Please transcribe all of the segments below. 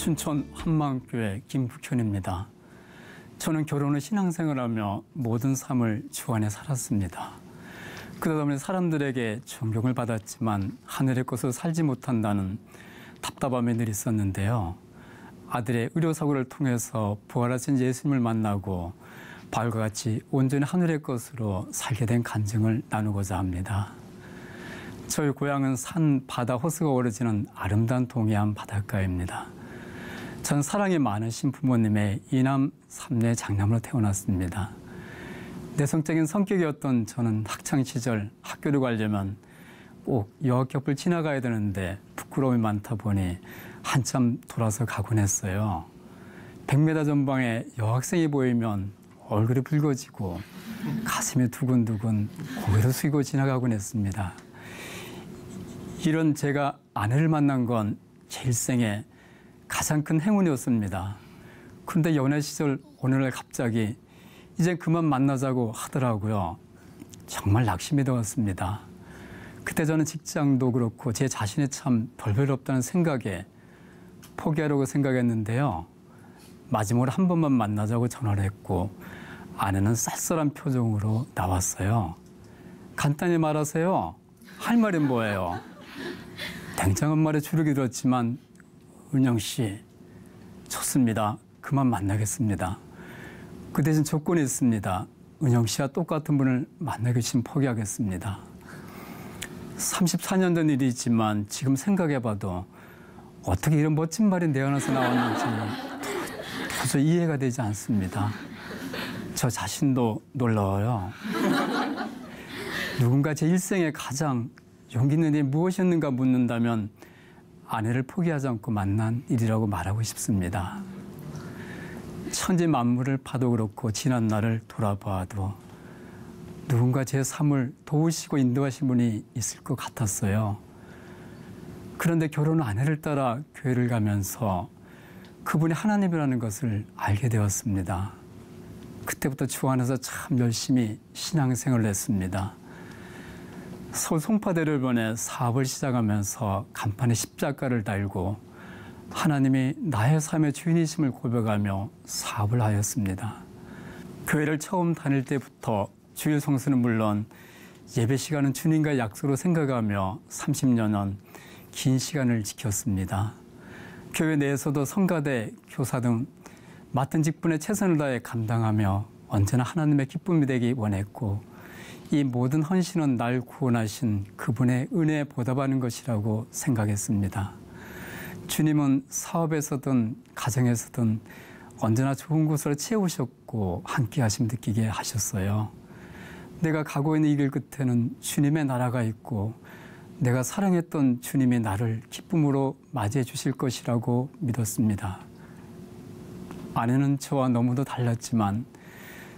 춘천 한마음교회 김북현입니다. 저는 결혼 후 신앙생활하며 모든 삶을 주 안에 살았습니다. 그러다 보니 사람들에게 존경을 받았지만 하늘의 것으로 살지 못한다는 답답함이 늘 있었는데요. 아들의 의료사고를 통해서 부활하신 예수님을 만나고 바울과 같이 온전히 하늘의 것으로 살게 된 간증을 나누고자 합니다. 저희 고향은 산, 바다, 호수가 어우러지는 아름다운 동해안 바닷가입니다. 전 사랑이 많으신 부모님의 이남 삼녀 장남으로 태어났습니다. 내성적인 성격이었던 저는 학창시절 학교를 가려면 꼭 여학교를 지나가야 되는데 부끄러움이 많다 보니 한참 돌아서 가곤 했어요. 100m 전방에 여학생이 보이면 얼굴이 붉어지고 가슴이 두근두근 고개를 숙이고 지나가곤 했습니다. 이런 제가 아내를 만난 건 제 일생에 가장 큰 행운이었습니다. 그런데 연애 시절 어느 날 갑자기 이제 그만 만나자고 하더라고요. 정말 낙심이 되었습니다. 그때 저는 직장도 그렇고 제 자신이 참 별별없다는 생각에 포기하려고 생각했는데요. 마지막으로 한 번만 만나자고 전화를 했고 아내는 쌀쌀한 표정으로 나왔어요. 간단히 말하세요. 할 말이 뭐예요? 굉장한 말에 주눅이 들었지만 은영 씨, 좋습니다. 그만 만나겠습니다. 그 대신 조건이 있습니다. 은영 씨와 똑같은 분을 만나기 전 포기하겠습니다. 34년 전 일이지만 지금 생각해봐도 어떻게 이런 멋진 말이 내 안에서 나왔는지 도저히 이해가 되지 않습니다. 저 자신도 놀라워요. 누군가 제 일생에 가장 용기 있는 일이 무엇이었는가 묻는다면 아내를 포기하지 않고 만난 일이라고 말하고 싶습니다. 천지 만물을 봐도 그렇고 지난 날을 돌아봐도 누군가 제 삶을 도우시고 인도하신 분이 있을 것 같았어요. 그런데 결혼 후 아내를 따라 교회를 가면서 그분이 하나님이라는 것을 알게 되었습니다. 그때부터 주 안에서 참 열심히 신앙생활을 했습니다. 서울 송파대로변에 사업을 시작하면서 간판에 십자가를 달고 하나님이 나의 삶의 주인이심을 고백하며 사업을 하였습니다. 교회를 처음 다닐 때부터 주일 성수는 물론 예배 시간은 주님과 약속으로 생각하며 30여년 긴 시간을 지켰습니다. 교회 내에서도 성가대, 교사 등 맡은 직분에 최선을 다해 감당하며 언제나 하나님의 기쁨이 되기 원했고 이 모든 헌신은 날 구원하신 그분의 은혜에 보답하는 것이라고 생각했습니다. 주님은 사업에서든 가정에서든 언제나 좋은 곳으로 채우셨고 함께 하심 느끼게 하셨어요. 내가 가고 있는 이 길 끝에는 주님의 나라가 있고 내가 사랑했던 주님이 나를 기쁨으로 맞이해 주실 것이라고 믿었습니다. 아내는 저와 너무도 달랐지만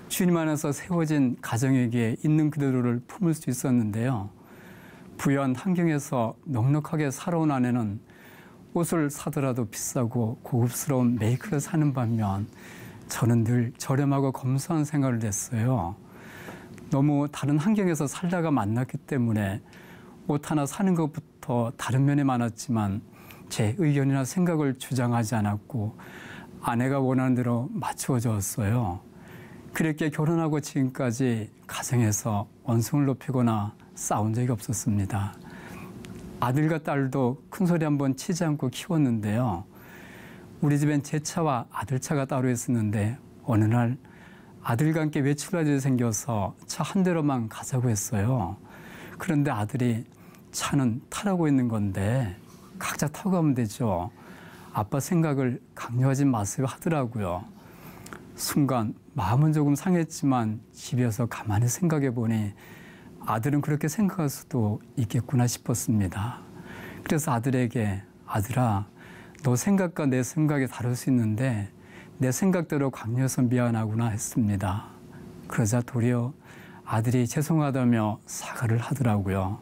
주님 안에서 세워진 가정에게 있는 그대로를 품을 수 있었는데요. 부유한 환경에서 넉넉하게 살아온 아내는 옷을 사더라도 비싸고 고급스러운 메이크를 사는 반면 저는 늘 저렴하고 검소한 생활을 했어요. 너무 다른 환경에서 살다가 만났기 때문에 옷 하나 사는 것부터 다른 면이 많았지만 제 의견이나 생각을 주장하지 않았고 아내가 원하는 대로 맞추어 주었어요. 그렇게 결혼하고 지금까지 가정에서 언성을 높이거나 싸운 적이 없었습니다. 아들과 딸도 큰소리 한번 치지 않고 키웠는데요. 우리 집엔 제 차와 아들 차가 따로 있었는데 어느 날 아들과 함께 외출할 일이 생겨서 차 한 대로만 가자고 했어요. 그런데 아들이 차는 타라고 있는 건데 각자 타고 가면 되죠. 아빠 생각을 강요하지 마세요 하더라고요. 순간 마음은 조금 상했지만 집에서 가만히 생각해 보니 아들은 그렇게 생각할 수도 있겠구나 싶었습니다. 그래서 아들에게 아들아, 너 생각과 내 생각이 다를 수 있는데 내 생각대로 강요해서 미안하구나 했습니다. 그러자 도리어 아들이 죄송하다며 사과를 하더라고요.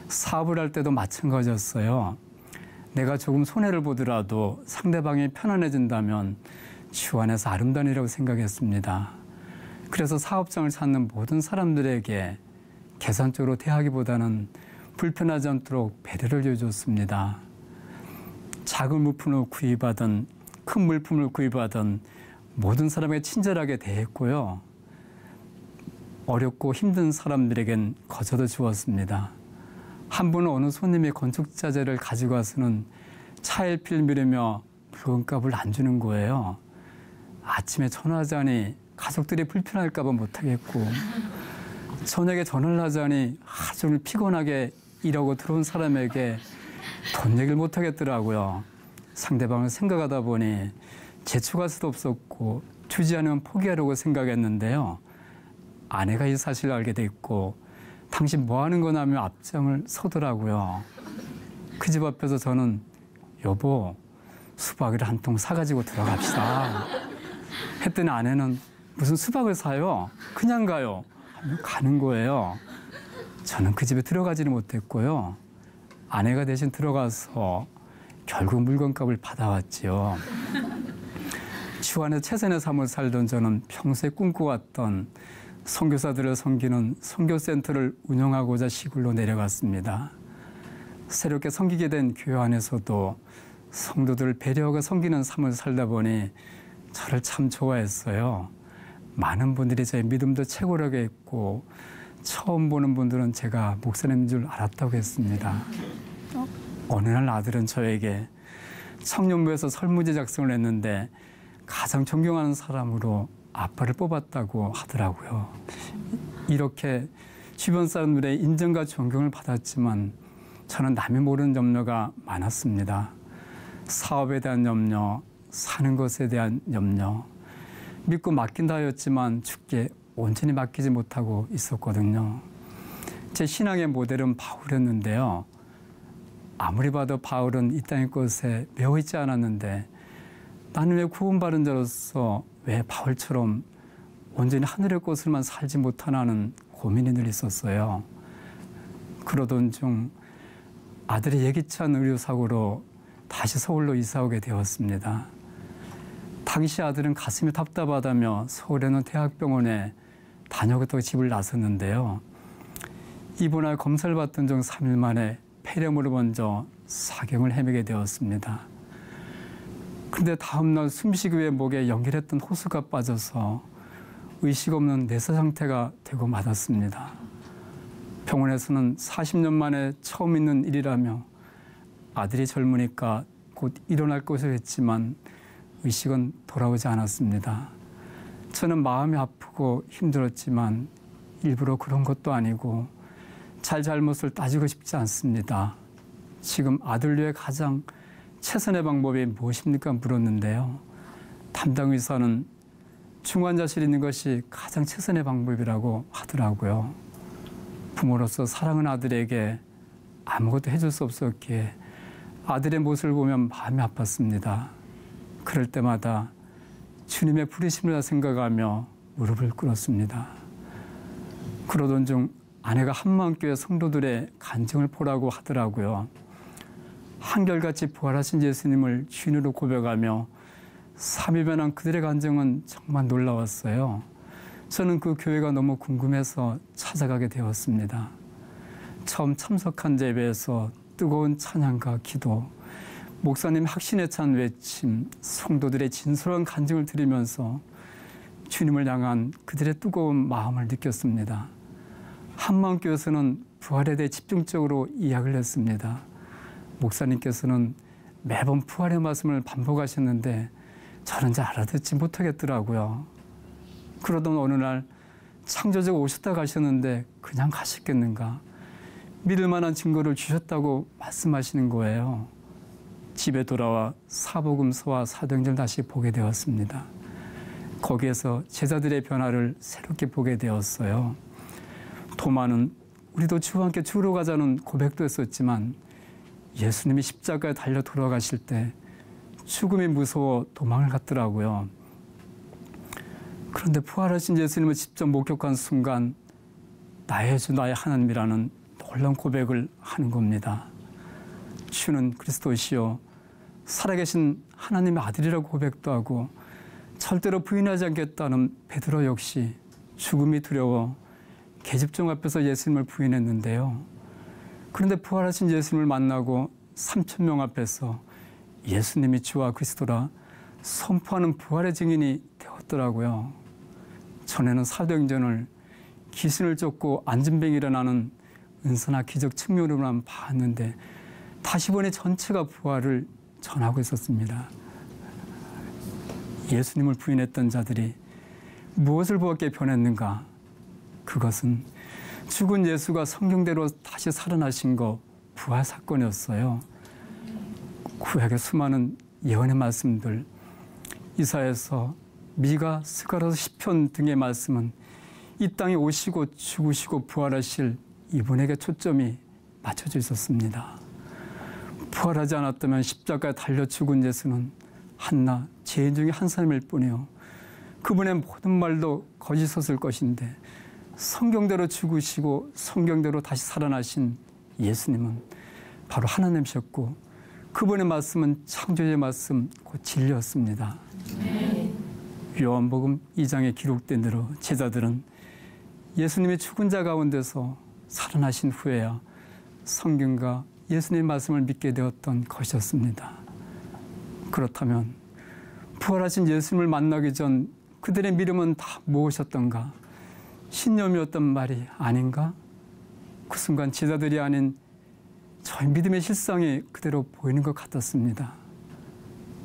사업을 할 때도 마찬가지였어요. 내가 조금 손해를 보더라도 상대방이 편안해진다면 주 안에서 아름다운 일이라고 생각했습니다. 그래서 사업장을 찾는 모든 사람들에게 계산적으로 대하기보다는 불편하지 않도록 배려를 해줬습니다. 작은 물품을 구입하든 큰 물품을 구입하든 모든 사람에게 친절하게 대했고요. 어렵고 힘든 사람들에겐 거저도 주었습니다. 한 분은 어느 손님이 건축자재를 가지고 와서는 차일피일 미루며 물건값을 안 주는 거예요. 아침에 전화하자니 가족들이 불편할까 봐 못하겠고, 저녁에 전화를 하자니 하루 종일 피곤하게 일하고 들어온 사람에게 돈 얘기를 못하겠더라고요. 상대방을 생각하다 보니 재촉할 수도 없었고 주지 않으면 포기하려고 생각했는데요. 아내가 이 사실을 알게 됐고 당신 뭐 하는 거나 하며 앞장을 서더라고요. 그 집 앞에서 저는 여보 수박을 한 통 사가지고 들어갑시다 했더니 아내는 무슨 수박을 사요? 그냥 가요 하며 가는 거예요. 저는 그 집에 들어가지는 못했고요. 아내가 대신 들어가서 결국 물건값을 받아왔지요. 주안에 최선의 삶을 살던 저는 평소에 꿈꿔왔던 선교사들을 섬기는 선교센터를 운영하고자 시골로 내려갔습니다. 새롭게 섬기게 된 교회 안에서도 성도들을 배려하고 섬기는 삶을 살다 보니 저를 참 좋아했어요. 많은 분들이 제 믿음도 최고라고 했고 처음 보는 분들은 제가 목사님인 줄 알았다고 했습니다. 어느 날 아들은 저에게 청년부에서 설문지 작성을 했는데 가장 존경하는 사람으로 아빠를 뽑았다고 하더라고요. 이렇게 주변 사람들의 인정과 존경을 받았지만 저는 남이 모르는 염려가 많았습니다. 사업에 대한 염려, 사는 것에 대한 염려, 믿고 맡긴다 하였지만 주께 온전히 맡기지 못하고 있었거든요. 제 신앙의 모델은 바울이었는데요. 아무리 봐도 바울은 이 땅의 것에 매여 있지 않았는데 나는 왜 구원받은 자로서 왜 바울처럼 온전히 하늘의 것을만 살지 못하나는 고민이 늘 있었어요. 그러던 중 아들이 예기치 않은 의료사고로 다시 서울로 이사오게 되었습니다. 당시 아들은 가슴이 답답하다며 서울에 있는 대학병원에 다녀오겠다고 집을 나섰는데요. 입원할 검사를 받던 중 3일 만에 폐렴으로 먼저 사경을 헤매게 되었습니다. 그런데 다음날 숨쉬기 위해 목에 연결했던 호수가 빠져서 의식 없는 내사 상태가 되고 말았습니다. 병원에서는 40년 만에 처음 있는 일이라며 아들이 젊으니까 곧 일어날 것을 했지만 의식은 돌아오지 않았습니다. 저는 마음이 아프고 힘들었지만 일부러 그런 것도 아니고 잘못을 따지고 싶지 않습니다. 지금 아들 위해 가장 최선의 방법이 무엇입니까? 물었는데요. 담당 의사는 중환자실에 있는 것이 가장 최선의 방법이라고 하더라고요. 부모로서 사랑하는 아들에게 아무것도 해줄 수 없었기에 아들의 모습을 보면 마음이 아팠습니다. 그럴 때마다 주님의 부르심이라 생각하며 무릎을 꿇었습니다. 그러던 중 아내가 한마음교회 성도들의 간증을 보라고 하더라고요. 한결같이 부활하신 예수님을 주인으로 고백하며 삶이 변한 그들의 간증은 정말 놀라웠어요. 저는 그 교회가 너무 궁금해서 찾아가게 되었습니다. 처음 참석한 예배에서 뜨거운 찬양과 기도, 목사님 확신에 찬 외침, 성도들의 진솔한 간증을 들으면서 주님을 향한 그들의 뜨거운 마음을 느꼈습니다. 한마음교회에서는 부활에 대해 집중적으로 이야기를 했습니다. 목사님께서는 매번 부활의 말씀을 반복하셨는데 저는 잘 알아듣지 못하겠더라고요. 그러던 어느 날 창조주가 오셨다 가셨는데 그냥 가셨겠는가? 믿을 만한 증거를 주셨다고 말씀하시는 거예요. 집에 돌아와 사복음서와 사도행전을 다시 보게 되었습니다. 거기에서 제자들의 변화를 새롭게 보게 되었어요. 도마는 우리도 주와 함께 죽으러 가자는 고백도 했었지만 예수님이 십자가에 달려 돌아가실 때 죽음이 무서워 도망을 갔더라고요. 그런데 부활하신 예수님을 직접 목격한 순간 나의 주 나의 하나님이라는 놀라운 고백을 하는 겁니다. 주는 그리스도시요 살아계신 하나님의 아들이라고 고백도 하고 절대로 부인하지 않겠다는 베드로 역시 죽음이 두려워 계집종 앞에서 예수님을 부인했는데요. 그런데 부활하신 예수님을 만나고 3,000명 앞에서 예수님이 주와 그리스도라 선포하는 부활의 증인이 되었더라고요. 전에는 사도행전을 귀신을 쫓고 안진뱅이 일어나는 은사나 기적 측면으로만 봤는데 다시 보니 전체가 부활을 전하고 있었습니다. 예수님을 부인했던 자들이 무엇을 보았기에 변했는가? 그것은 죽은 예수가 성경대로 다시 살아나신 거 부활 사건이었어요. 구약의 수많은 예언의 말씀들, 이사야서, 미가, 스가랴서, 시편 등의 말씀은 이 땅에 오시고 죽으시고 부활하실 이분에게 초점이 맞춰져 있었습니다. 부활하지 않았다면 십자가에 달려 죽은 예수는 한나 죄인 중에 한 사람일 뿐이요, 그분의 모든 말도 거짓었을 것인데 성경대로 죽으시고 성경대로 다시 살아나신 예수님은 바로 하나님이셨고 그분의 말씀은 창조주의 말씀, 곧 진리였습니다. 요한복음 2장에 기록된 대로 제자들은 예수님의 죽은 자 가운데서 살아나신 후에야 성경과 예수님의 말씀을 믿게 되었던 것이었습니다. 그렇다면 부활하신 예수님을 만나기 전 그들의 믿음은 다 무엇이었던가? 신념이었던 말이 아닌가? 그 순간 제자들이 아닌 저의 믿음의 실상이 그대로 보이는 것 같았습니다.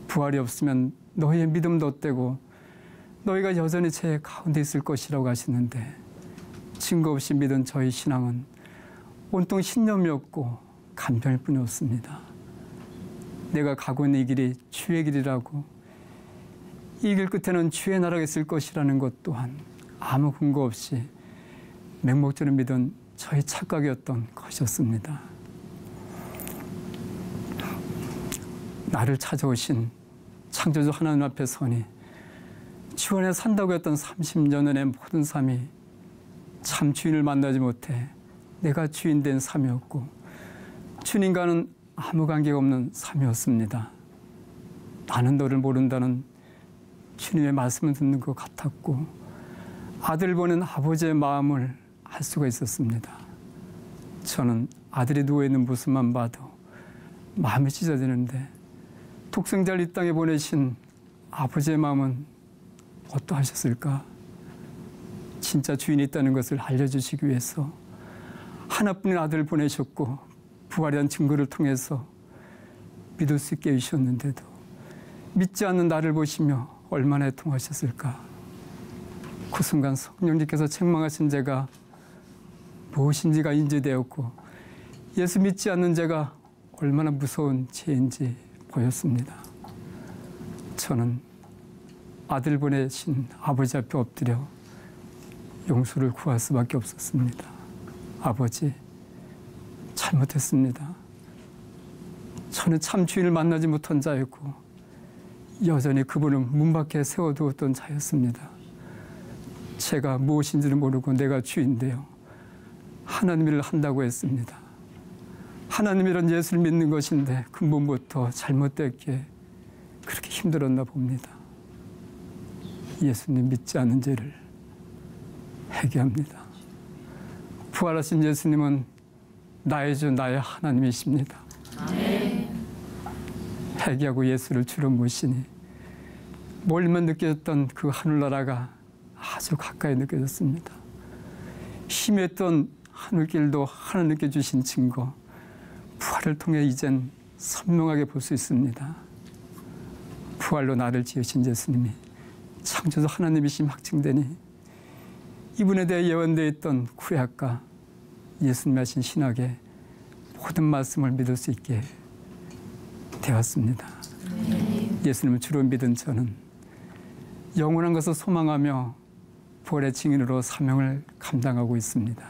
부활이 없으면 너희의 믿음도 헛되고 너희가 여전히 죄 가운데 있을 것이라고 하시는데 증거 없이 믿은 저희 신앙은 온통 신념이었고 간병일 뿐이었습니다. 내가 가고 있는 이 길이 주의 길이라고, 이 길 끝에는 주의 나라가 있을 것이라는 것 또한 아무 근거 없이 맹목적으로 믿은 저희 착각이었던 것이었습니다. 나를 찾아오신 창조주 하나님 앞에 서니 주 안에 산다고 했던 30년의 모든 삶이 참 주인을 만나지 못해 내가 주인 된 삶이었고 주님과는 아무 관계가 없는 삶이었습니다. 나는 너를 모른다는 주님의 말씀을 듣는 것 같았고 아들 보는 아버지의 마음을 알 수가 있었습니다. 저는 아들이 누워있는 모습만 봐도 마음이 찢어지는데 독생자를 이 땅에 보내신 아버지의 마음은 어떠하셨을까? 진짜 주인이 있다는 것을 알려주시기 위해서 하나뿐인 아들을 보내셨고 부활한 증거를 통해서 믿을 수 있게 해주셨는데도 믿지 않는 나를 보시며 얼마나 애통하셨을까? 그 순간 성령님께서 책망하신 죄가 무엇인지가 인지되었고 예수 믿지 않는 죄가 얼마나 무서운 죄인지 보였습니다. 저는 아들 보내신 아버지 앞에 엎드려 용서를 구할 수밖에 없었습니다. 아버지, 잘못했습니다. 저는 참 주인을 만나지 못한 자였고 여전히 그분을 문 밖에 세워두었던 자였습니다. 제가 무엇인지를 모르고 내가 주인데요, 하나님 일을 한다고 했습니다. 하나님이란 예수를 믿는 것인데 근본부터 잘못됐기에 그렇게 힘들었나 봅니다. 예수님 믿지 않는 죄를 회개합니다. 부활하신 예수님은 나의 주 나의 하나님이십니다. 회개하고 예수를 주로 모시니 멀리만 느껴졌던 그 하늘나라가 아주 가까이 느껴졌습니다. 힘했던 하늘길도 하나님께 주신 증거, 부활을 통해 이젠 선명하게 볼 수 있습니다. 부활로 나를 지으신 예수님이 창조주 하나님이심 확증되니 이분에 대해 예언되어 있던 구약과 예수님 하신 신학의 모든 말씀을 믿을 수 있게 되었습니다. 예수님을 주로 믿은 저는 영원한 것을 소망하며 부활의 증인으로 사명을 감당하고 있습니다.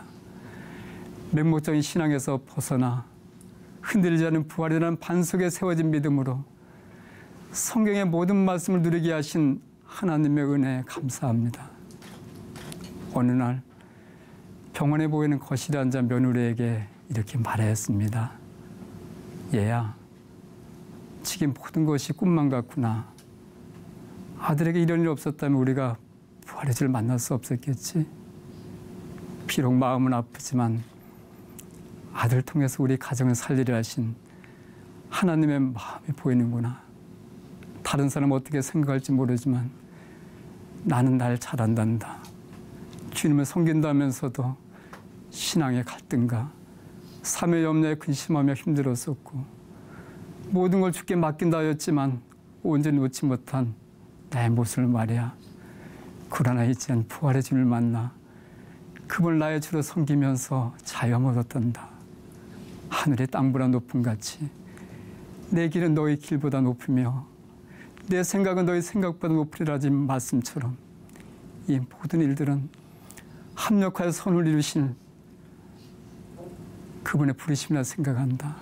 맹목적인 신앙에서 벗어나 흔들리지 않은 부활이라는 반석에 세워진 믿음으로 성경의 모든 말씀을 누리게 하신 하나님의 은혜에 감사합니다. 어느 날 병원에 보이는 거실에 앉아 며느리에게 이렇게 말하였습니다. 얘야, 지금 모든 것이 꿈만 같구나. 아들에게 이런 일 없었다면 우리가 부활의 주를 만날 수 없었겠지. 비록 마음은 아프지만 아들 통해서 우리 가정을 살리려 하신 하나님의 마음이 보이는구나. 다른 사람 어떻게 생각할지 모르지만 나는 날 잘한단다. 주님을 섬긴다면서도 신앙의 갈등과 삶의 염려에 근심하며 힘들었었고 모든 걸 주께 맡긴다 하였지만 온전히 놓지 못한 나의 모습을 말이야. 그러나 이젠 부활의 주님을 만나 그분을 나의 주로 섬기면서 자유함을 얻었단다. 하늘의 땅보다 높음 같이 내 길은 너희 길보다 높으며 내 생각은 너희 생각보다 높으리라지 말씀처럼 이 모든 일들은 합력하여 선을 이루신 그분의 부르심이라 생각한다.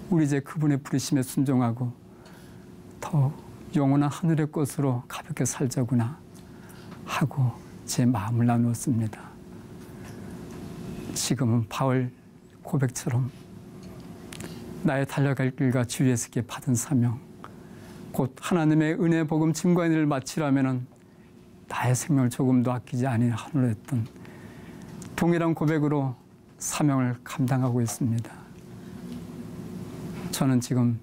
우리 이제 그분의 부르심에 순종하고 더 영원한 하늘의 것으로 가볍게 살자구나 하고 제 마음을 나누었습니다. 지금은 바울 고백처럼 나의 달려갈 길과 주 예수께 받은 사명, 곧 하나님의 은혜 복음 증거의 일을 마치라면은 나의 생명을 조금도 아끼지 아니하노라 했던 동일한 고백으로 사명을 감당하고 있습니다. 저는 지금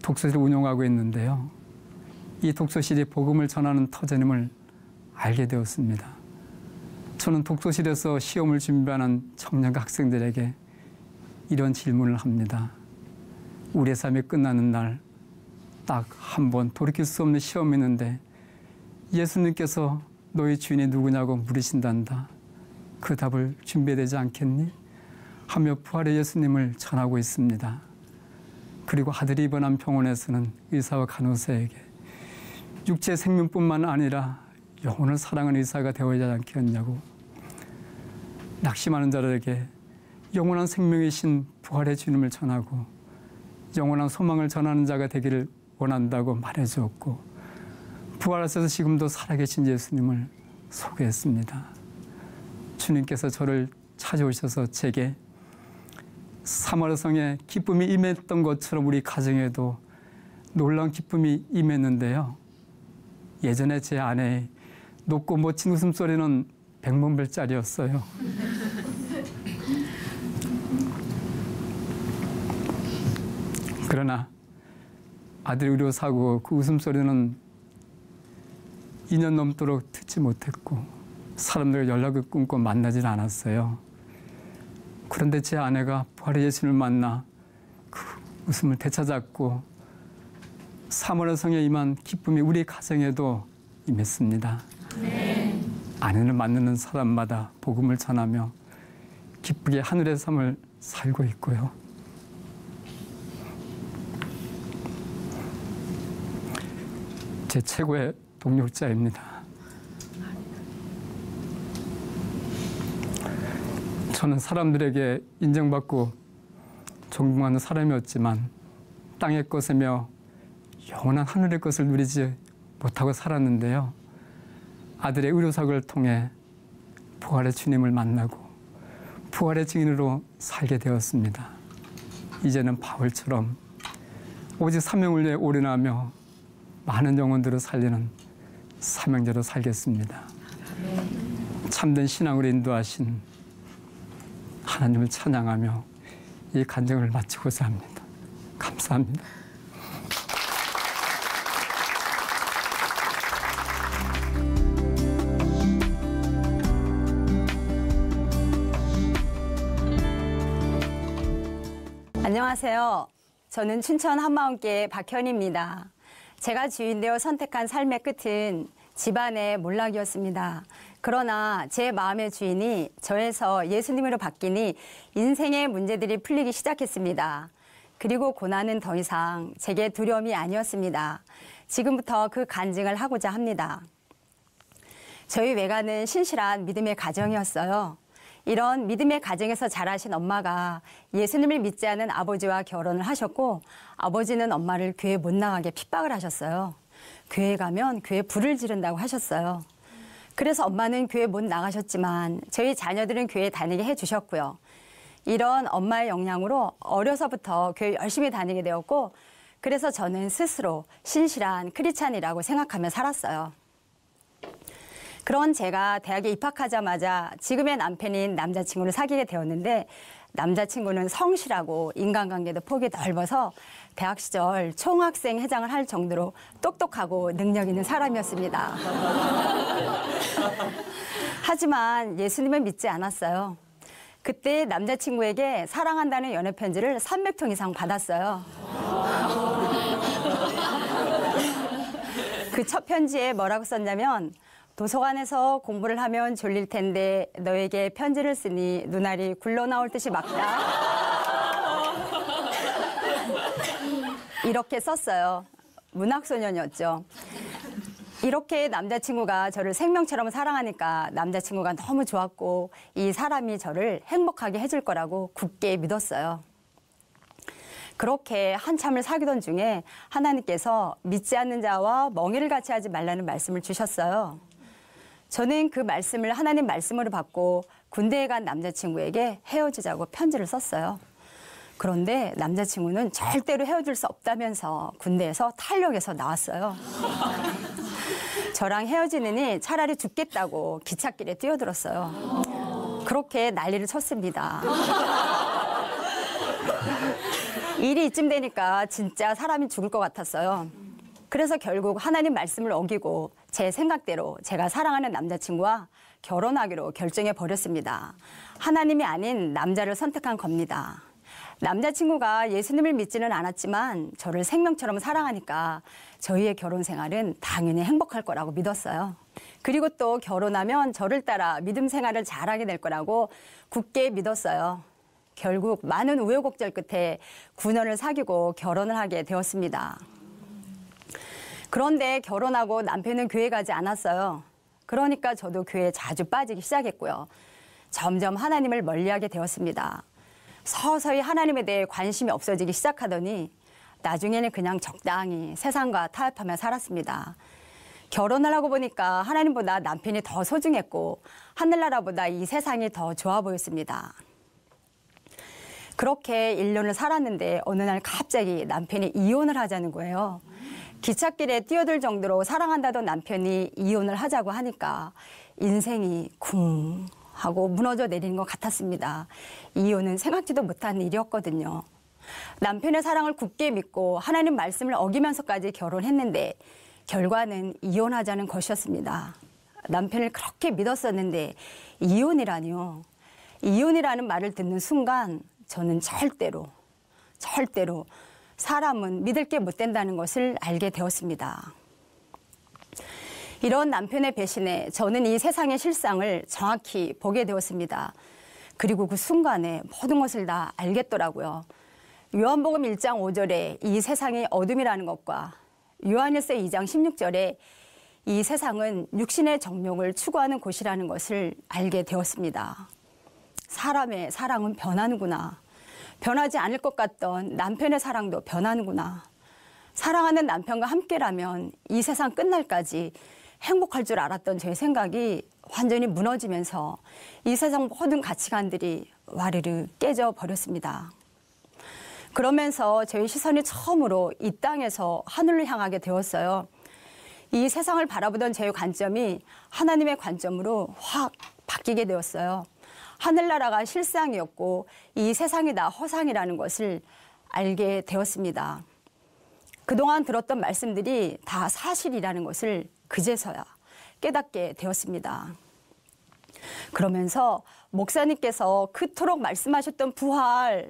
독서실을 운영하고 있는데요. 이 독서실이 복음을 전하는 터전임을 알게 되었습니다. 저는 독서실에서 시험을 준비하는 청년 학생들에게 이런 질문을 합니다. 우리의 삶이 끝나는 날 딱 한 번 돌이킬 수 없는 시험이 있는데 예수님께서 너희 주인이 누구냐고 물으신단다. 그 답을 준비되지 않겠니? 하며 부활의 예수님을 전하고 있습니다. 그리고 아들이 입원한 병원에서는 의사와 간호사에게 육체 생명뿐만 아니라 영혼을 사랑하는 의사가 되어야 하지 않겠냐고 낙심하는 자들에게 영원한 생명이신 부활의 주님을 전하고 영원한 소망을 전하는 자가 되기를 원한다고 말해주었고 부활하셔서 지금도 살아계신 예수님을 소개했습니다. 주님께서 저를 찾아오셔서 제게 사마리아성에 기쁨이 임했던 것처럼 우리 가정에도 놀라운 기쁨이 임했는데요. 예전에 제 아내의 높고 멋진 웃음소리는 100만불짜리였어요. 그러나 아들이 의료사고 그 웃음소리는 2년 넘도록 듣지 못했고 사람들과 연락을 끊고 만나질 않았어요. 그런데 제 아내가 부활의 예수님을 만나 그 웃음을 되찾았고 사마리아성에 임한 기쁨이 우리 가정에도 임했습니다. 네. 아내를 만나는 사람마다 복음을 전하며 기쁘게 하늘의 삶을 살고 있고요. 제 최고의 동력자입니다. 저는 사람들에게 인정받고 존경하는 사람이었지만 땅의 것이며 영원한 하늘의 것을 누리지 못하고 살았는데요. 아들의 의료사고를 통해 부활의 주님을 만나고 부활의 증인으로 살게 되었습니다. 이제는 바울처럼 오직 사명을 위해 올인하며 많은 영혼들을 살리는 사명자로 살겠습니다. 참된 신앙으로 인도하신 하나님을 찬양하며 이 간증을 마치고자 합니다. 감사합니다. 안녕하세요. 저는 춘천 한마음교회 박현희입니다. 제가 주인되어 선택한 삶의 끝은 집안의 몰락이었습니다. 그러나 제 마음의 주인이 저에서 예수님으로 바뀌니 인생의 문제들이 풀리기 시작했습니다. 그리고 고난은 더 이상 제게 두려움이 아니었습니다. 지금부터 그 간증을 하고자 합니다. 저희 외가는 신실한 믿음의 가정이었어요. 이런 믿음의 가정에서 자라신 엄마가 예수님을 믿지 않은 아버지와 결혼을 하셨고 아버지는 엄마를 교회 못 나가게 핍박을 하셨어요. 교회 가면 교회 불을 지른다고 하셨어요. 그래서 엄마는 교회 못 나가셨지만 저희 자녀들은 교회 다니게 해주셨고요. 이런 엄마의 영향으로 어려서부터 교회 열심히 다니게 되었고 그래서 저는 스스로 신실한 크리스찬이라고 생각하며 살았어요. 그런 제가 대학에 입학하자마자 지금의 남편인 남자친구를 사귀게 되었는데 남자친구는 성실하고 인간관계도 폭이 넓어서 대학 시절 총학생 회장을 할 정도로 똑똑하고 능력 있는 사람이었습니다. 하지만 예수님을 믿지 않았어요. 그때 남자친구에게 사랑한다는 연애 편지를 300통 이상 받았어요. 그 첫 편지에 뭐라고 썼냐면 도서관에서 공부를 하면 졸릴 텐데 너에게 편지를 쓰니 눈알이 굴러나올 듯이 막다. 이렇게 썼어요. 문학소년이었죠. 이렇게 남자친구가 저를 생명처럼 사랑하니까 남자친구가 너무 좋았고 이 사람이 저를 행복하게 해줄 거라고 굳게 믿었어요. 그렇게 한참을 사귀던 중에 하나님께서 믿지 않는 자와 멍에를 같이 하지 말라는 말씀을 주셨어요. 저는 그 말씀을 하나님 말씀으로 받고 군대에 간 남자친구에게 헤어지자고 편지를 썼어요. 그런데 남자친구는 절대로 헤어질 수 없다면서 군대에서 탈력해서 나왔어요. 저랑 헤어지느니 차라리 죽겠다고 기찻길에 뛰어들었어요. 그렇게 난리를 쳤습니다. 일이 이쯤 되니까 진짜 사람이 죽을 것 같았어요. 그래서 결국 하나님 말씀을 어기고 제 생각대로 제가 사랑하는 남자친구와 결혼하기로 결정해 버렸습니다. 하나님이 아닌 남자를 선택한 겁니다. 남자친구가 예수님을 믿지는 않았지만 저를 생명처럼 사랑하니까 저희의 결혼 생활은 당연히 행복할 거라고 믿었어요. 그리고 또 결혼하면 저를 따라 믿음 생활을 잘하게 될 거라고 굳게 믿었어요. 결국 많은 우여곡절 끝에 9년을 사귀고 결혼을 하게 되었습니다. 그런데 결혼하고 남편은 교회 가지 않았어요. 그러니까 저도 교회에 자주 빠지기 시작했고요. 점점 하나님을 멀리하게 되었습니다. 서서히 하나님에 대해 관심이 없어지기 시작하더니 나중에는 그냥 적당히 세상과 타협하며 살았습니다. 결혼을 하고 보니까 하나님보다 남편이 더 소중했고 하늘나라보다 이 세상이 더 좋아 보였습니다. 그렇게 1년을 살았는데 어느 날 갑자기 남편이 이혼을 하자는 거예요. 기찻길에 뛰어들 정도로 사랑한다던 남편이 이혼을 하자고 하니까 인생이 쿵 하고 무너져 내리는 것 같았습니다. 이혼은 생각지도 못한 일이었거든요. 남편의 사랑을 굳게 믿고 하나님 말씀을 어기면서까지 결혼했는데 결과는 이혼하자는 것이었습니다. 남편을 그렇게 믿었었는데 이혼이라니요. 이혼이라는 말을 듣는 순간 저는 절대로 사람은 믿을 게 못 된다는 것을 알게 되었습니다. 이런 남편의 배신에 저는 이 세상의 실상을 정확히 보게 되었습니다. 그리고 그 순간에 모든 것을 다 알겠더라고요. 요한복음 1장 5절에 이 세상이 어둠이라는 것과 요한일서 2장 16절에 이 세상은 육신의 정욕을 추구하는 곳이라는 것을 알게 되었습니다. 사람의 사랑은 변하는구나. 변하지 않을 것 같던 남편의 사랑도 변하는구나. 사랑하는 남편과 함께라면 이 세상 끝날까지 행복할 줄 알았던 제 생각이 완전히 무너지면서 이 세상 모든 가치관들이 와르르 깨져 버렸습니다. 그러면서 저희 시선이 처음으로 이 땅에서 하늘을 향하게 되었어요. 이 세상을 바라보던 제 관점이 하나님의 관점으로 확 바뀌게 되었어요. 하늘나라가 실상이었고 이 세상이 다 허상이라는 것을 알게 되었습니다. 그동안 들었던 말씀들이 다 사실이라는 것을 그제서야 깨닫게 되었습니다. 그러면서 목사님께서 그토록 말씀하셨던 부활,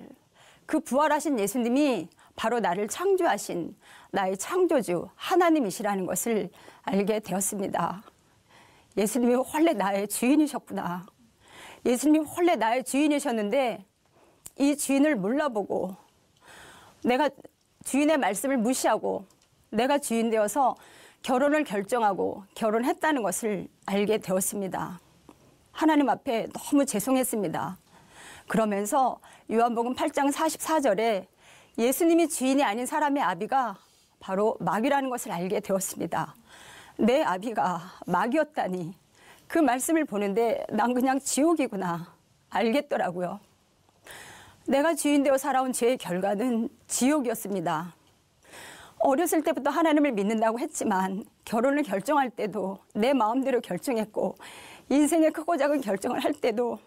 그 부활하신 예수님이 바로 나를 창조하신 나의 창조주 하나님이시라는 것을 알게 되었습니다. 예수님이 원래 나의 주인이셨구나. 예수님이 원래 나의 주인이셨는데 이 주인을 몰라보고 내가 주인의 말씀을 무시하고 내가 주인 되어서 결혼을 결정하고 결혼했다는 것을 알게 되었습니다. 하나님 앞에 너무 죄송했습니다. 그러면서 요한복음 8장 44절에 예수님이 주인이 아닌 사람의 아비가 바로 마귀라는 것을 알게 되었습니다. 내 아비가 마귀였다니 그 말씀을 보는데 난 그냥 지옥이구나 알겠더라고요. 내가 주인 되어 살아온 죄의 결과는 지옥이었습니다. 어렸을 때부터 하나님을 믿는다고 했지만 결혼을 결정할 때도 내 마음대로 결정했고 인생의 크고 작은 결정을 할 때도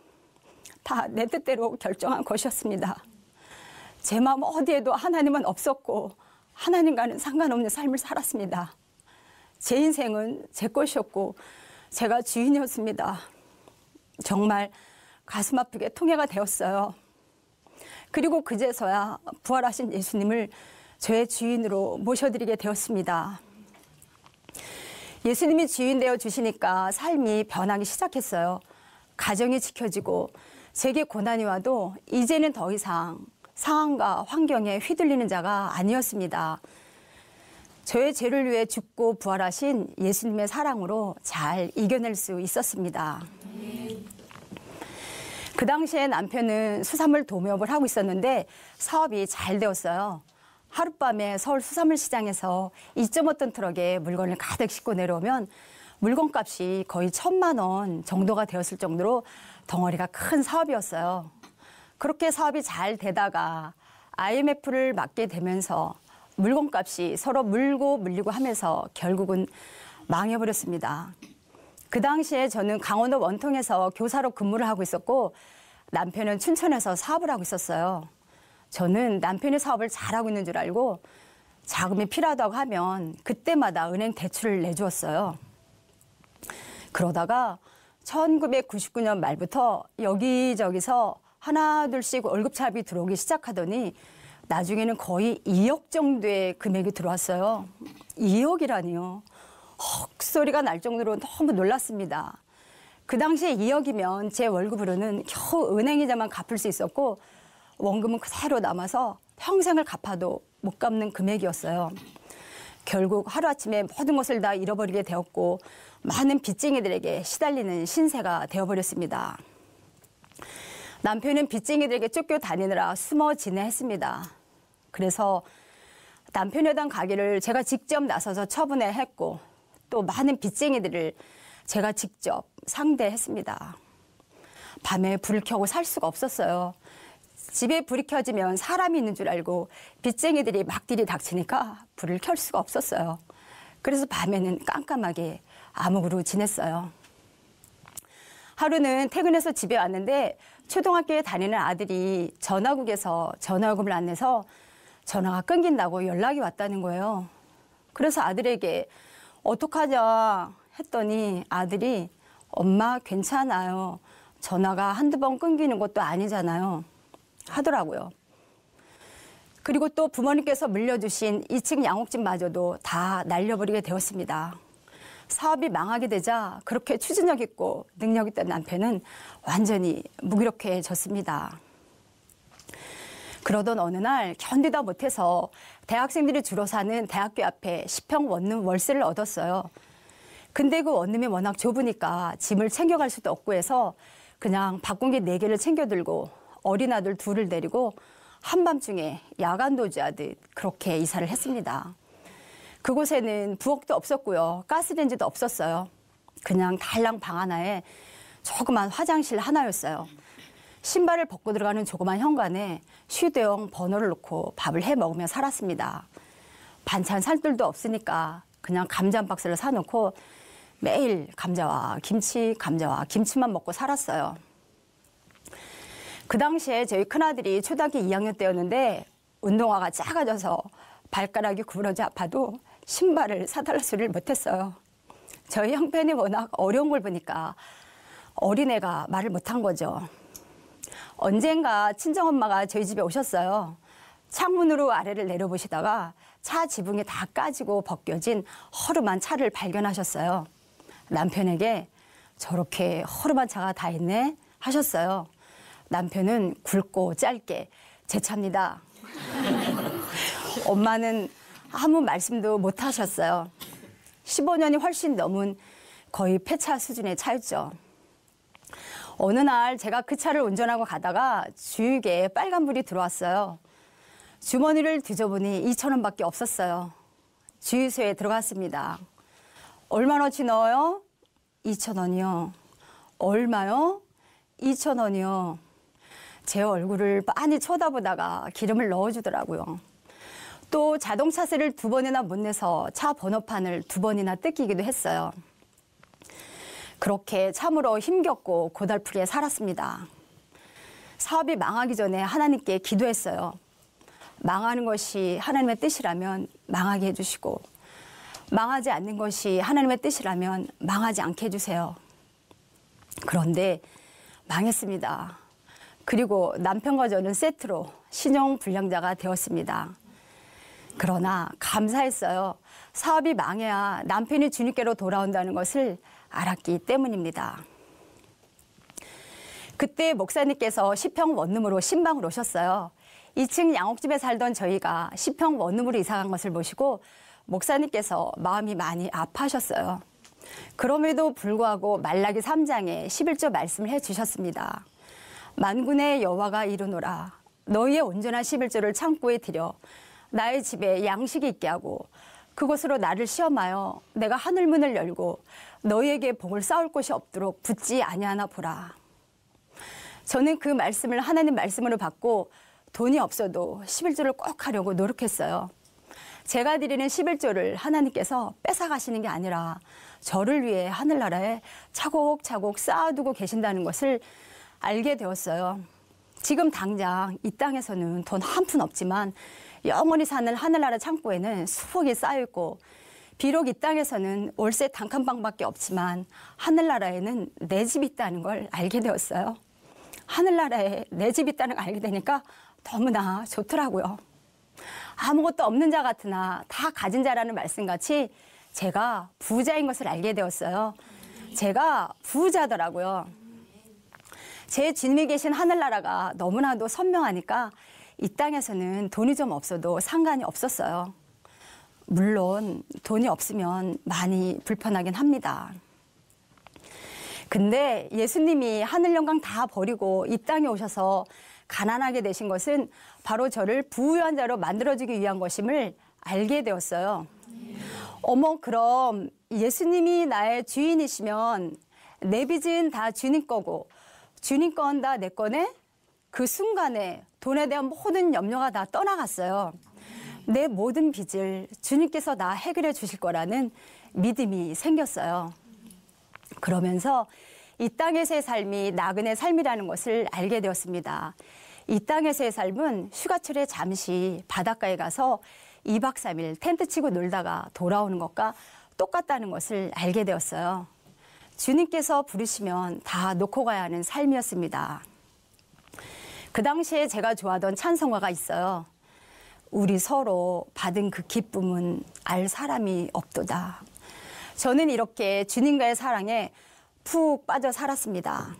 다 내 뜻대로 결정한 것이었습니다. 제 마음 어디에도 하나님은 없었고 하나님과는 상관없는 삶을 살았습니다. 제 인생은 제 것이었고 제가 주인이었습니다. 정말 가슴 아프게 통해가 되었어요. 그리고 그제서야 부활하신 예수님을 저의 주인으로 모셔드리게 되었습니다. 예수님이 주인 되어 주시니까 삶이 변하기 시작했어요. 가정이 지켜지고 제게 고난이 와도 이제는 더 이상 상황과 환경에 휘둘리는 자가 아니었습니다. 저의 죄를 위해 죽고 부활하신 예수님의 사랑으로 잘 이겨낼 수 있었습니다. 그 당시에 남편은 수산물 도매업을 하고 있었는데 사업이 잘 되었어요. 하룻밤에 서울 수산물 시장에서 2.5톤 트럭에 물건을 가득 싣고 내려오면 물건값이 거의 1,000만 원 정도가 되었을 정도로 덩어리가 큰 사업이었어요. 그렇게 사업이 잘 되다가 IMF를 맞게 되면서 물건값이 서로 물고 물리고 하면서 결국은 망해버렸습니다. 그 당시에 저는 강원도 원통에서 교사로 근무를 하고 있었고 남편은 춘천에서 사업을 하고 있었어요. 저는 남편의 사업을 잘하고 있는 줄 알고 자금이 필요하다고 하면 그때마다 은행 대출을 내주었어요. 그러다가 1999년 말부터 여기저기서 하나 둘씩 월급차입이 들어오기 시작하더니 나중에는 거의 2억 정도의 금액이 들어왔어요. 2억이라니요. 헉소리가 날 정도로 너무 놀랐습니다. 그 당시에 2억이면 제 월급으로는 겨우 은행이자만 갚을 수 있었고 원금은 그대로 남아서 평생을 갚아도 못 갚는 금액이었어요. 결국 하루아침에 모든 것을 다 잃어버리게 되었고 많은 빚쟁이들에게 시달리는 신세가 되어버렸습니다. 남편은 빚쟁이들에게 쫓겨다니느라 숨어 지내했습니다. 그래서 남편에 대한 가게를 제가 직접 나서서 처분해 했고 또 많은 빚쟁이들을 제가 직접 상대했습니다. 밤에 불을 켜고 살 수가 없었어요. 집에 불이 켜지면 사람이 있는 줄 알고 빚쟁이들이 막 들이닥치니까 불을 켤 수가 없었어요. 그래서 밤에는 깜깜하게 암흑으로 지냈어요. 하루는 퇴근해서 집에 왔는데 초등학교에 다니는 아들이 전화국에서 전화요금을 안 내서 전화가 끊긴다고 연락이 왔다는 거예요. 그래서 아들에게 어떡하냐 했더니 아들이 엄마 괜찮아요. 전화가 한두 번 끊기는 것도 아니잖아요. 하더라고요. 그리고 또 부모님께서 물려주신 2층 양옥집마저도 다 날려버리게 되었습니다. 사업이 망하게 되자 그렇게 추진력 있고 능력 있던 남편은 완전히 무기력해졌습니다. 그러던 어느 날 견디다 못해서 대학생들이 주로 사는 대학교 앞에 10평 원룸 월세를 얻었어요. 근데 그 원룸이 워낙 좁으니까 짐을 챙겨갈 수도 없고 해서 그냥 바꾼기 4개를 챙겨 들고 어린 아들 2을 데리고 한밤중에 야간 도주하듯 그렇게 이사를 했습니다. 그곳에는 부엌도 없었고요. 가스레인지도 없었어요. 그냥 달랑 방 하나에 조그만 화장실 하나였어요. 신발을 벗고 들어가는 조그만 현관에 휴대용 버너를 놓고 밥을 해 먹으며 살았습니다. 반찬 살 줄도 없으니까 그냥 감자 한 박스를 사놓고 매일 감자와 김치만 먹고 살았어요. 그 당시에 저희 큰아들이 초등학교 2학년 때였는데 운동화가 작아져서 발가락이 구부러져 아파도 신발을 사달라 소리를 못했어요. 저희 형편이 워낙 어려운 걸 보니까 어린애가 말을 못한 거죠. 언젠가 친정엄마가 저희 집에 오셨어요. 창문으로 아래를 내려보시다가 차 지붕이 다 까지고 벗겨진 허름한 차를 발견하셨어요. 남편에게 저렇게 허름한 차가 다 있네 하셨어요. 남편은 굵고 짧게 제 차입니다. 엄마는 아무 말씀도 못 하셨어요. 15년이 훨씬 넘은 거의 폐차 수준의 차였죠. 어느 날 제가 그 차를 운전하고 가다가 주유기에 빨간불이 들어왔어요. 주머니를 뒤져보니 2,000원밖에 없었어요. 주유소에 들어갔습니다. 얼마나치 넣어요? 2,000원이요. 얼마요? 2,000원이요. 제 얼굴을 빤히 쳐다보다가 기름을 넣어주더라고요. 또 자동차세를 2번이나 못 내서 차 번호판을 2번이나 뜯기기도 했어요. 그렇게 참으로 힘겹고 고달프게 살았습니다. 사업이 망하기 전에 하나님께 기도했어요. 망하는 것이 하나님의 뜻이라면 망하게 해주시고 망하지 않는 것이 하나님의 뜻이라면 망하지 않게 해주세요. 그런데 망했습니다. 그리고 남편과 저는 세트로 신용불량자가 되었습니다. 그러나 감사했어요. 사업이 망해야 남편이 주님께로 돌아온다는 것을 알았기 때문입니다. 그때 목사님께서 시평 원룸으로 신방을 오셨어요. 2층 양옥집에 살던 저희가 시평 원룸으로 이사간 것을 보시고 목사님께서 마음이 많이 아파하셨어요. 그럼에도 불구하고 말라기 3장에 11조 말씀을 해주셨습니다. 만군의 여호와가 이르노라 너희의 온전한 11조를 창고에 들여 나의 집에 양식이 있게 하고 그곳으로 나를 시험하여 내가 하늘문을 열고 너희에게 복을 쌓을 곳이 없도록 붙지 아니하나 보라. 저는 그 말씀을 하나님 말씀으로 받고 돈이 없어도 11조를 꼭 하려고 노력했어요. 제가 드리는 11조를 하나님께서 뺏어가시는 게 아니라 저를 위해 하늘나라에 차곡차곡 쌓아두고 계신다는 것을 알게 되었어요. 지금 당장 이 땅에서는 돈 한 푼 없지만 영원히 사는 하늘나라 창고에는 수억이 쌓여있고 비록 이 땅에서는 월세 단칸방밖에 없지만 하늘나라에는 내 집이 있다는 걸 알게 되었어요. 하늘나라에 내 집이 있다는 걸 알게 되니까 너무나 좋더라고요. 아무것도 없는 자 같으나 다 가진 자라는 말씀같이 제가 부자인 것을 알게 되었어요. 제가 부자더라고요. 제 주님이 계신 하늘나라가 너무나도 선명하니까 이 땅에서는 돈이 좀 없어도 상관이 없었어요. 물론 돈이 없으면 많이 불편하긴 합니다. 근데 예수님이 하늘 영광 다 버리고 이 땅에 오셔서 가난하게 되신 것은 바로 저를 부유한 자로 만들어주기 위한 것임을 알게 되었어요. 어머, 그럼 예수님이 나의 주인이시면 내 빚은 다 주님 거고 주님 건 다 내 거네? 그 순간에 돈에 대한 모든 염려가 다 떠나갔어요. 내 모든 빚을 주님께서 다 해결해 주실 거라는 믿음이 생겼어요. 그러면서 이 땅에서의 삶이 나그네 삶이라는 것을 알게 되었습니다. 이 땅에서의 삶은 휴가철에 잠시 바닷가에 가서 2박 3일 텐트 치고 놀다가 돌아오는 것과 똑같다는 것을 알게 되었어요. 주님께서 부르시면 다 놓고 가야 하는 삶이었습니다. 그 당시에 제가 좋아하던 찬송가가 있어요. 우리 서로 받은 그 기쁨은 알 사람이 없도다. 저는 이렇게 주님과의 사랑에 푹 빠져 살았습니다.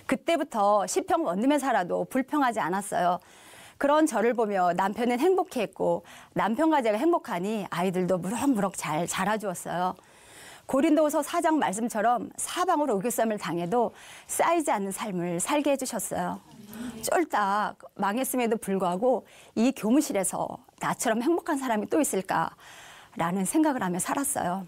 그때부터 시평 원룸에 살아도 불평하지 않았어요. 그런 저를 보며 남편은 행복해했고 남편과 제가 행복하니 아이들도 무럭무럭 잘 자라주었어요. 고린도후서 4장 말씀처럼 사방으로 의교쌈을 당해도 쌓이지 않는 삶을 살게 해주셨어요. 쫄딱 망했음에도 불구하고 이 교무실에서 나처럼 행복한 사람이 또 있을까라는 생각을 하며 살았어요.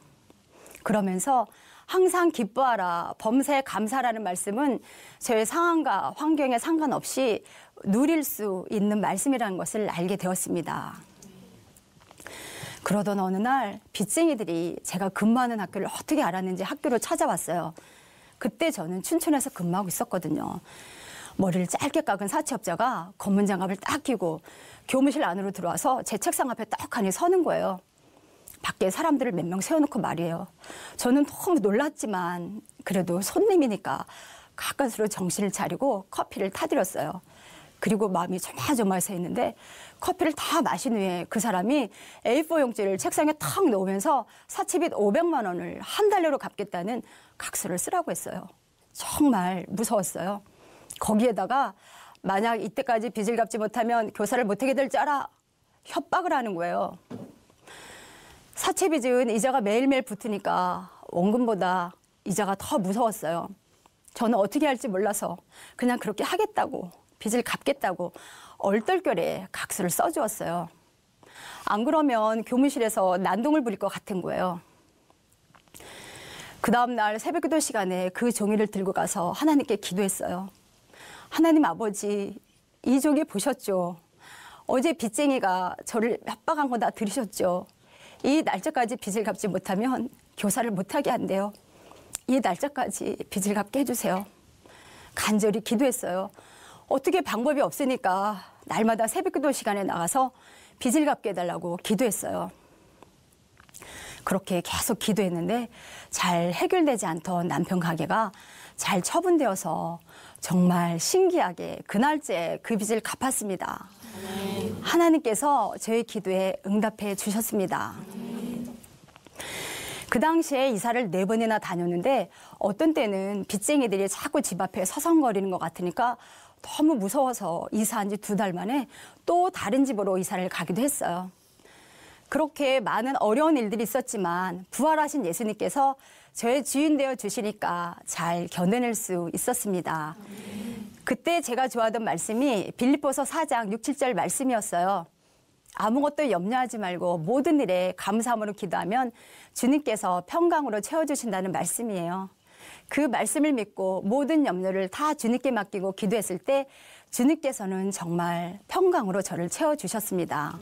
그러면서 항상 기뻐하라, 범사에 감사라는 말씀은 저의 상황과 환경에 상관없이 누릴 수 있는 말씀이라는 것을 알게 되었습니다. 그러던 어느 날 빚쟁이들이 제가 근무하는 학교를 어떻게 알았는지 학교로 찾아왔어요. 그때 저는 춘천에서 근무하고 있었거든요. 머리를 짧게 깎은 사채업자가 검은 장갑을 딱 끼고 교무실 안으로 들어와서 제 책상 앞에 떡하니 서는 거예요. 밖에 사람들을 몇 명 세워놓고 말이에요. 저는 너무 놀랐지만 그래도 손님이니까 가까스로 정신을 차리고 커피를 타드렸어요. 그리고 마음이 조마조마해서 있는데 커피를 다 마신 후에 그 사람이 A4 용지를 책상에 탁 놓으면서 사채빚 500만 원을 한 달 내로 갚겠다는 각서를 쓰라고 했어요. 정말 무서웠어요. 거기에다가 만약 이때까지 빚을 갚지 못하면 교사를 못하게 될 줄 알아. 협박을 하는 거예요. 사채빚은 이자가 매일매일 붙으니까 원금보다 이자가 더 무서웠어요. 저는 어떻게 할지 몰라서 그냥 그렇게 하겠다고 빚을 갚겠다고 얼떨결에 각서를 써주었어요. 안 그러면 교무실에서 난동을 부릴 것 같은 거예요. 그 다음날 새벽기도 시간에 그 종이를 들고 가서 하나님께 기도했어요. 하나님 아버지, 이 종이 보셨죠? 어제 빚쟁이가 저를 협박한 거 다 들으셨죠? 이 날짜까지 빚을 갚지 못하면 교사를 못하게 한대요. 이 날짜까지 빚을 갚게 해주세요. 간절히 기도했어요. 어떻게 방법이 없으니까 날마다 새벽기도 시간에 나가서 빚을 갚게 해달라고 기도했어요. 그렇게 계속 기도했는데 잘 해결되지 않던 남편 가게가 잘 처분되어서 정말 신기하게 그날째 그 빚을 갚았습니다. 하나님께서 저의 기도에 응답해 주셨습니다. 그 당시에 이사를 4번이나 다녔는데 어떤 때는 빚쟁이들이 자꾸 집 앞에 서성거리는 것 같으니까 너무 무서워서 이사한 지 2달 만에 또 다른 집으로 이사를 가기도 했어요. 그렇게 많은 어려운 일들이 있었지만 부활하신 예수님께서 저의 주인 되어 주시니까 잘 견뎌낼 수 있었습니다. 그때 제가 좋아하던 말씀이 빌립보서 4장 6, 7절 말씀이었어요. 아무것도 염려하지 말고 모든 일에 감사함으로 기도하면 주님께서 평강으로 채워주신다는 말씀이에요. 그 말씀을 믿고 모든 염려를 다 주님께 맡기고 기도했을 때 주님께서는 정말 평강으로 저를 채워주셨습니다.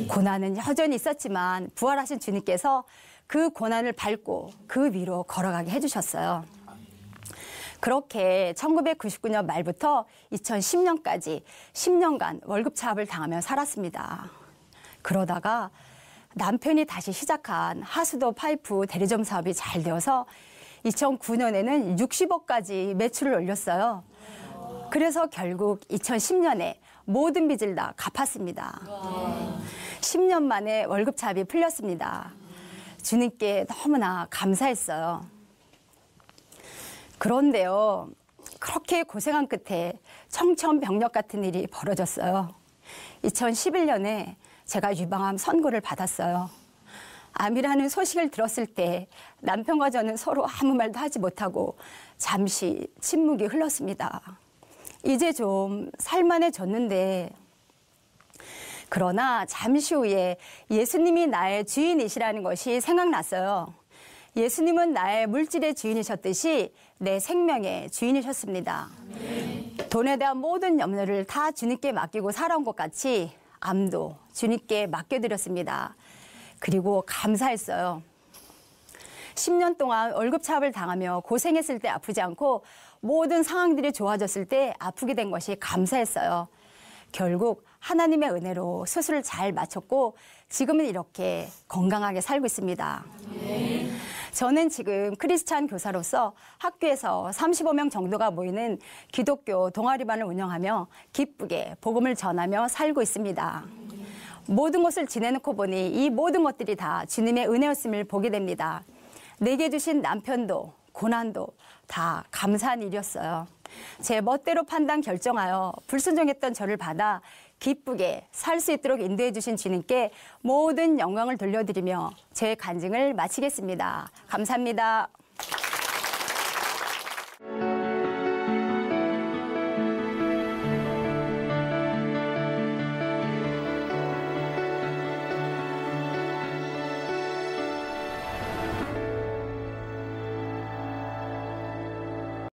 고난은 여전히 있었지만 부활하신 주님께서 그 고난을 밟고 그 위로 걸어가게 해주셨어요. 그렇게 1999년 말부터 2010년까지 10년간 월급차압을 당하며 살았습니다. 그러다가 남편이 다시 시작한 하수도 파이프 대리점 사업이 잘 되어서 2009년에는 60억까지 매출을 올렸어요. 그래서 결국 2010년에 모든 빚을 다 갚았습니다. 10년 만에 월급차압이 풀렸습니다. 주님께 너무나 감사했어요. 그런데요, 그렇게 고생한 끝에 청천벽력 같은 일이 벌어졌어요. 2011년에 제가 유방암 선고를 받았어요. 암이라는 소식을 들었을 때 남편과 저는 서로 아무 말도 하지 못하고 잠시 침묵이 흘렀습니다. 이제 좀 살만해졌는데, 그러나 잠시 후에 예수님이 나의 주인이시라는 것이 생각났어요. 예수님은 나의 물질의 주인이셨듯이 내 생명의 주인이셨습니다. 돈에 대한 모든 염려를 다 주님께 맡기고 살아온 것 같이 암도 주님께 맡겨드렸습니다. 그리고 감사했어요. 10년 동안 월급차압을 당하며 고생했을 때 아프지 않고 모든 상황들이 좋아졌을 때 아프게 된 것이 감사했어요. 결국 하나님의 은혜로 수술을 잘 마쳤고 지금은 이렇게 건강하게 살고 있습니다. 저는 지금 크리스찬 교사로서 학교에서 35명 정도가 모이는 기독교 동아리반을 운영하며 기쁘게 복음을 전하며 살고 있습니다. 모든 것을 지내놓고 보니 이 모든 것들이 다 주님의 은혜였음을 보게 됩니다. 내게 주신 남편도 고난도 다 감사한 일이었어요. 제 멋대로 판단 결정하여 불순종했던 저를 받아 기쁘게 살 수 있도록 인도해 주신 주님께 모든 영광을 돌려드리며 제 간증을 마치겠습니다. 감사합니다.